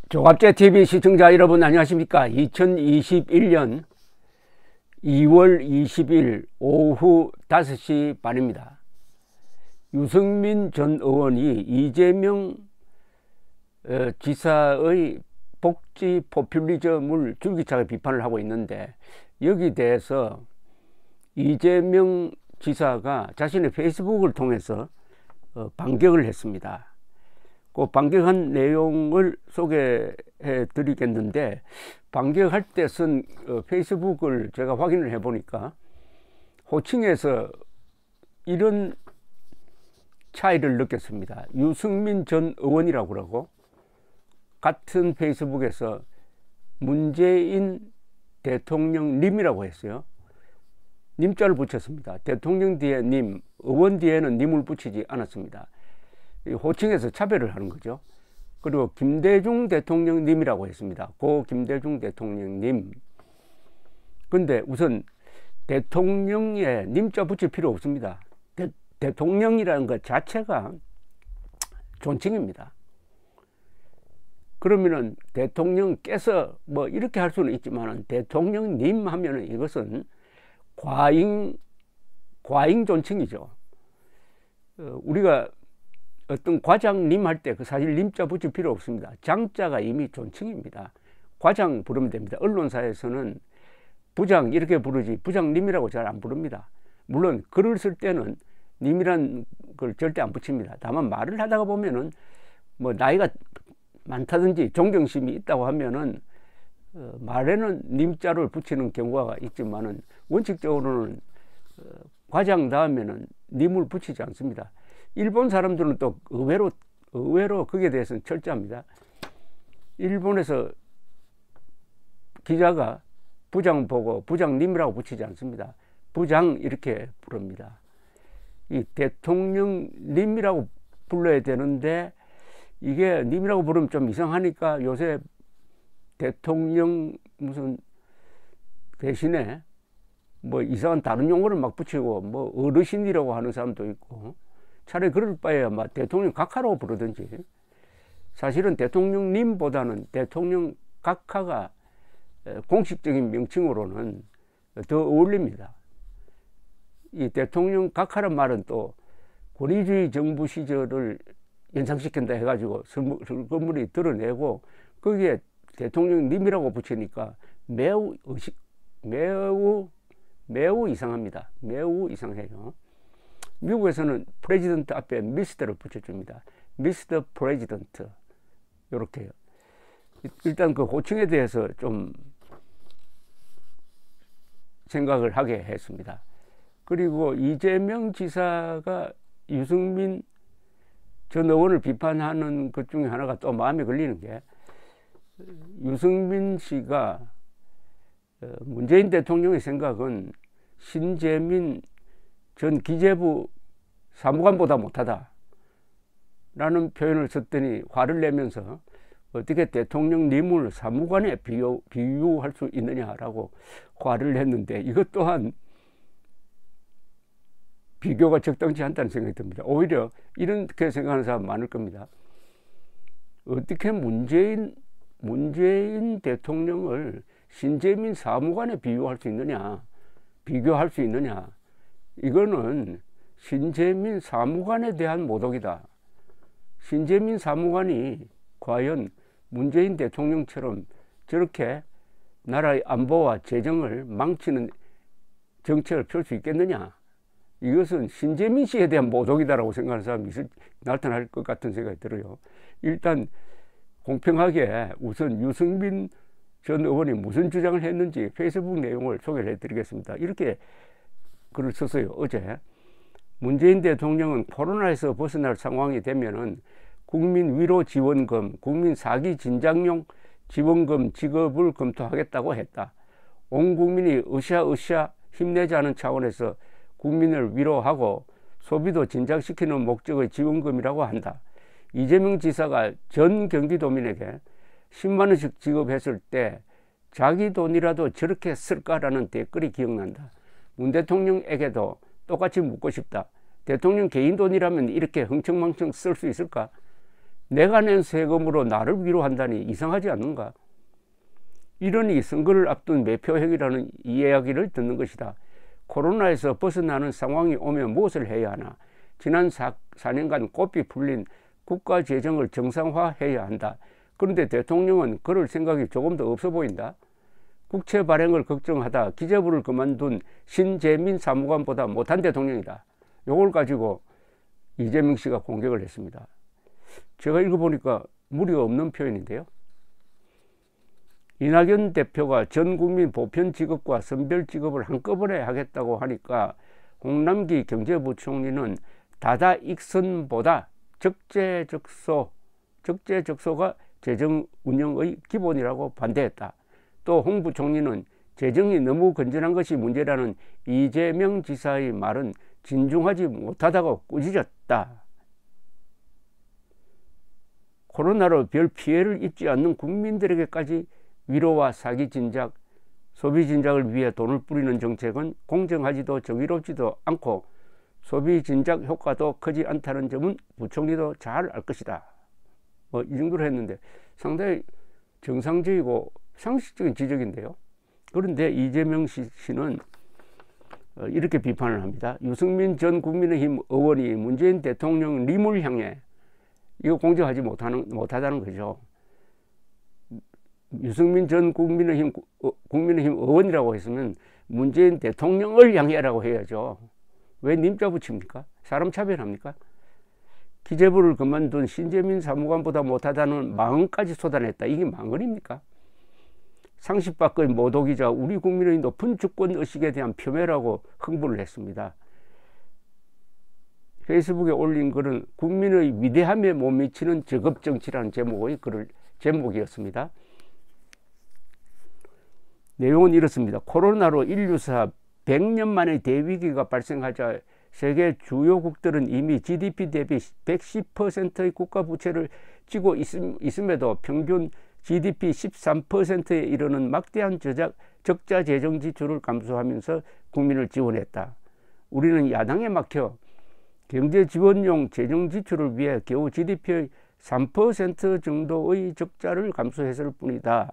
조갑제TV 시청자 여러분 안녕하십니까. 2021년 2월 20일 오후 5시 반입니다. 유승민 전 의원이 이재명 지사의 복지 포퓰리즘을 줄기차게 비판을 하고 있는데, 여기 대해서 이재명 지사가 자신의 페이스북을 통해서 반격을 했습니다. 그 반격한 내용을 소개해 드리겠는데, 반격할 때 쓴 페이스북을 제가 확인을 해 보니까 호칭에서 이런 차이를 느꼈습니다. 유승민 전 의원이라고 그러고, 같은 페이스북에서 문재인 대통령님이라고 했어요. 님자를 붙였습니다. 대통령 뒤에 님, 의원 뒤에는 님을 붙이지 않았습니다. 호칭에서 차별을 하는 거죠. 그리고 김대중 대통령님이라고 했습니다. 고 김대중 대통령님. 근데 우선 대통령에 님자 붙일 필요 없습니다. 대통령이라는 것 자체가 존칭입니다. 그러면은 대통령께서 뭐 이렇게 할 수는 있지만, 대통령님 하면은 이것은 과잉 존칭이죠. 우리가 어떤 과장님 할 때 사실 님자 붙일 필요 없습니다. 장자가 이미 존칭입니다. 과장 부르면 됩니다. 언론사에서는 부장 이렇게 부르지 부장님이라고 잘 안 부릅니다. 물론 글을 쓸 때는 님이란 걸 절대 안 붙입니다. 다만 말을 하다가 보면은 뭐 나이가 많다든지 존경심이 있다고 하면은 말에는 님자를 붙이는 경우가 있지만은, 원칙적으로는 과장 다음에는 님을 붙이지 않습니다. 일본 사람들은 또 의외로 거기에 대해서는 철저합니다. 일본에서 기자가 부장 보고 부장님이라고 붙이지 않습니다. 부장 이렇게 부릅니다. 이 대통령님이라고 불러야 되는데, 이게 님이라고 부르면 좀 이상하니까 요새 대통령 무슨 대신에 뭐 이상한 다른 용어를 막 붙이고, 뭐 어르신이라고 하는 사람도 있고, 차라리 그럴 바에야 막 대통령 각하라고 부르든지. 사실은 대통령님보다는 대통령 각하가 공식적인 명칭으로는 더 어울립니다. 이 대통령 각하란 말은 또 권위주의 정부 시절을 연상시킨다 해가지고 설거물이 드러내고, 거기에 대통령님이라고 붙이니까 매우 이상합니다. 매우 이상해요. 미국에서는 프레지던트 앞에 미스터를 붙여줍니다. 미스터 프레지던트. 요렇게요. 일단 그 호칭에 대해서 좀 생각을 하게 했습니다. 그리고 이재명 지사가 유승민 전 의원을 비판하는 것 중에 하나가 또 마음에 걸리는 게, 유승민 씨가 문재인 대통령의 생각은 신재민 전 기재부 사무관보다 못하다 라는 표현을 썼더니 화를 내면서 어떻게 대통령님을 사무관에 비유할 수 있느냐라고 화를 냈는데, 이것 또한 비교가 적당치 않다는 생각이 듭니다. 오히려 이렇게 생각하는 사람 많을 겁니다. 어떻게 문재인 대통령을 신재민 사무관에 비교할 수 있느냐. 이거는 신재민 사무관에 대한 모독이다. 신재민 사무관이 과연 문재인 대통령처럼 저렇게 나라의 안보와 재정을 망치는 정책을 펼 수 있겠느냐. 이것은 신재민 씨에 대한 모독이다라고 생각하는 사람이 나타날 것 같은 생각이 들어요. 일단 공평하게 우선 유승민 전 의원이 무슨 주장을 했는지 페이스북 내용을 소개를 해드리겠습니다. 이렇게 글을 썼어요. 어제 문재인 대통령은 코로나에서 벗어날 상황이 되면은 국민 위로 지원금, 국민 사기 진작용 지원금 지급을 검토하겠다고 했다. 온 국민이 으쌰으쌰 힘내자는 차원에서 국민을 위로하고 소비도 진작시키는 목적의 지원금이라고 한다. 이재명 지사가 전 경기도민에게 10만 원씩 지급했을 때 자기 돈이라도 저렇게 쓸까라는 댓글이 기억난다. 문 대통령에게도 똑같이 묻고 싶다. 대통령 개인 돈이라면 이렇게 흥청망청 쓸 수 있을까? 내가 낸 세금으로 나를 위로한다니 이상하지 않는가? 이러니 선거를 앞둔 매표행위라는 이야기를 듣는 것이다. 코로나에서 벗어나는 상황이 오면 무엇을 해야 하나? 지난 4년간 고삐 풀린 국가 재정을 정상화해야 한다. 그런데 대통령은 그럴 생각이 조금 더 없어 보인다. 국채 발행을 걱정하다 기재부를 그만둔 신재민 사무관보다 못한 대통령이다. 이걸 가지고 이재명 씨가 공격을 했습니다. 제가 읽어보니까 무리가 없는 표현인데요. 이낙연 대표가 전 국민 보편 지급과 선별 지급을 한꺼번에 하겠다고 하니까 홍남기 경제부총리는 다다익선보다 적재적소가 재정 운영의 기본이라고 반대했다. 또 홍 부총리는 재정이 너무 건전한 것이 문제라는 이재명 지사의 말은 진중하지 못하다고 꾸짖었다. 코로나로 별 피해를 입지 않는 국민들에게까지 위로와 사기 진작, 소비 진작을 위해 돈을 뿌리는 정책은 공정하지도 정의롭지도 않고 소비 진작 효과도 크지 않다는 점은 부총리도 잘 알 것이다. 이 정도로 했는데 상당히 정상적이고 상식적인 지적인데요. 그런데 이재명 씨는 이렇게 비판을 합니다. 유승민 전 국민의힘 의원이 문재인 대통령 림을 향해 이거 공정하지 못하다는 거죠. 유승민 전 국민의힘 의원이라고 했으면 문재인 대통령을 향해라고 해야죠. 왜 님자 붙입니까? 사람 차별합니까? 기재부를 그만둔 신재민 사무관보다 못하다는 망언까지 쏟아냈다. 이게 망언입니까? 상식 밖의 모독이자 우리 국민의 높은 주권의식에 대한 표매라고 흥분을 했습니다. 페이스북에 올린 글은 국민의 위대함에 못 미치는 저급정치라는 제목의 제목이었습니다. 내용은 이렇습니다. 코로나로 인류사 100년 만의 대위기가 발생하자 세계 주요국들은 이미 GDP 대비 110%의 국가 부채를 쥐고 있음에도 평균 GDP 13%에 이르는 막대한 적자 재정 지출을 감수하면서 국민을 지원했다. 우리는 야당에 막혀 경제 지원용 재정 지출을 위해 겨우 GDP의 3% 정도의 적자를 감수했을 뿐이다.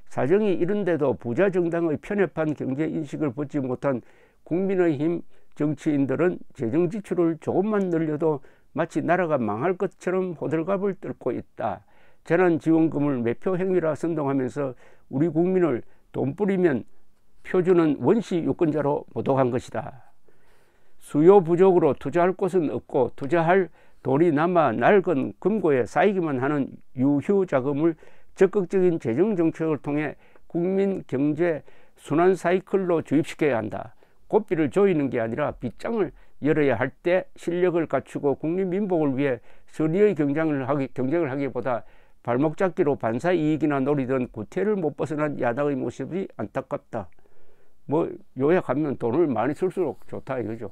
사정이 이런데도 부자 정당의 편협한 경제 인식을 벗지 못한 국민의힘 정치인들은 재정 지출을 조금만 늘려도 마치 나라가 망할 것처럼 호들갑을 떨고 있다. 재난지원금을 매표 행위라 선동하면서 우리 국민을 돈 뿌리면 표주는 원시 유권자로 모독한 것이다. 수요 부족으로 투자할 곳은 없고 투자할 돈이 남아 낡은 금고에 쌓이기만 하는 유휴 자금을 적극적인 재정 정책을 통해 국민 경제 순환 사이클로 주입시켜야 한다. 고삐를 조이는 게 아니라 빗장을 열어야 할 때 실력을 갖추고 국민 민복을 위해 선의의 경쟁을 하기보다 발목 잡기로 반사 이익이나 노리던 구태를 못 벗어난 야당의 모습이 안타깝다. 요약하면 돈을 많이 쓸수록 좋다 이거죠.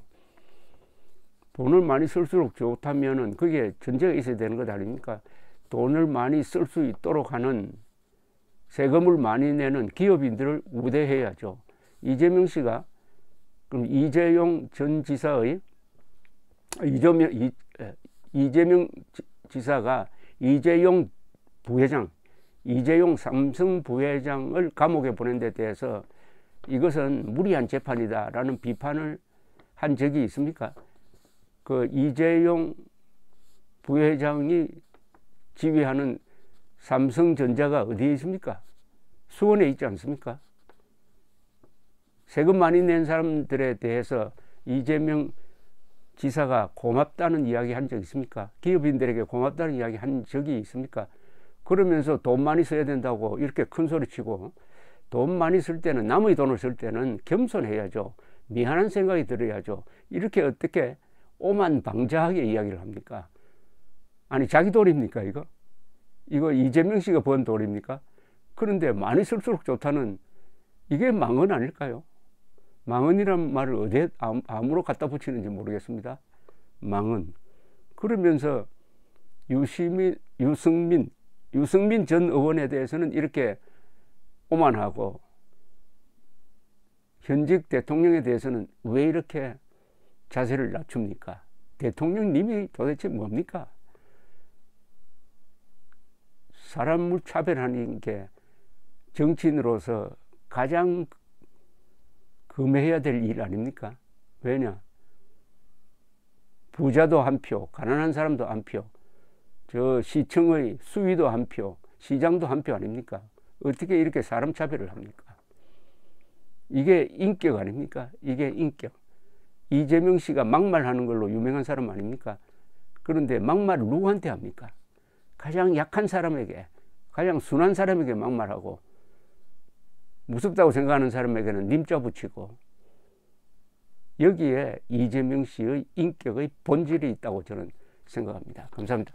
돈을 많이 쓸수록 좋다면은 그게 전제가 있어야 되는 것 아닙니까? 돈을 많이 쓸 수 있도록 하는 세금을 많이 내는 기업인들을 우대해야죠. 이재명 씨가 그럼 이재용 전 지사의 이재명 지사가 이재용 부회장, 이재용 삼성 부회장을 감옥에 보낸 데 대해서 이것은 무리한 재판이다라는 비판을 한 적이 있습니까? 그 이재용 부회장이 지휘하는 삼성전자가 어디에 있습니까? 수원에 있지 않습니까? 세금 많이 낸 사람들에 대해서 이재명 지사가 고맙다는 이야기 한 적 있습니까? 기업인들에게 고맙다는 이야기 한 적이 있습니까? 그러면서 돈 많이 써야 된다고 이렇게 큰 소리 치고 돈 많이 쓸 때는 남의 돈을 쓸 때는 겸손해야죠. 미안한 생각이 들어야죠. 이렇게 어떻게 오만방자하게 이야기를 합니까? 아니 자기 돈입니까 이거? 이거 이재명 씨가 번 돈입니까? 그런데 많이 쓸수록 좋다는 이게 망언 아닐까요? 망언이란 말을 어디에 암으로 갖다 붙이는지 모르겠습니다. 망언. 그러면서 유승민 전 의원에 대해서는 이렇게 오만하고 현직 대통령에 대해서는 왜 이렇게 자세를 낮춥니까? 대통령님이 도대체 뭡니까? 사람을 차별하는 게 정치인으로서 가장 금해야 될 일 아닙니까? 왜냐? 부자도 한 표, 가난한 사람도 한 표, 저 시청의 수위도 한 표, 시장도 한 표 아닙니까? 어떻게 이렇게 사람 차별을 합니까? 이게 인격 아닙니까? 이게 인격. 이재명 씨가 막말하는 걸로 유명한 사람 아닙니까? 그런데 막말을 누구한테 합니까? 가장 약한 사람에게, 가장 순한 사람에게 막말하고, 무섭다고 생각하는 사람에게는 님자 붙이고, 여기에 이재명 씨의 인격의 본질이 있다고 저는 생각합니다. 감사합니다.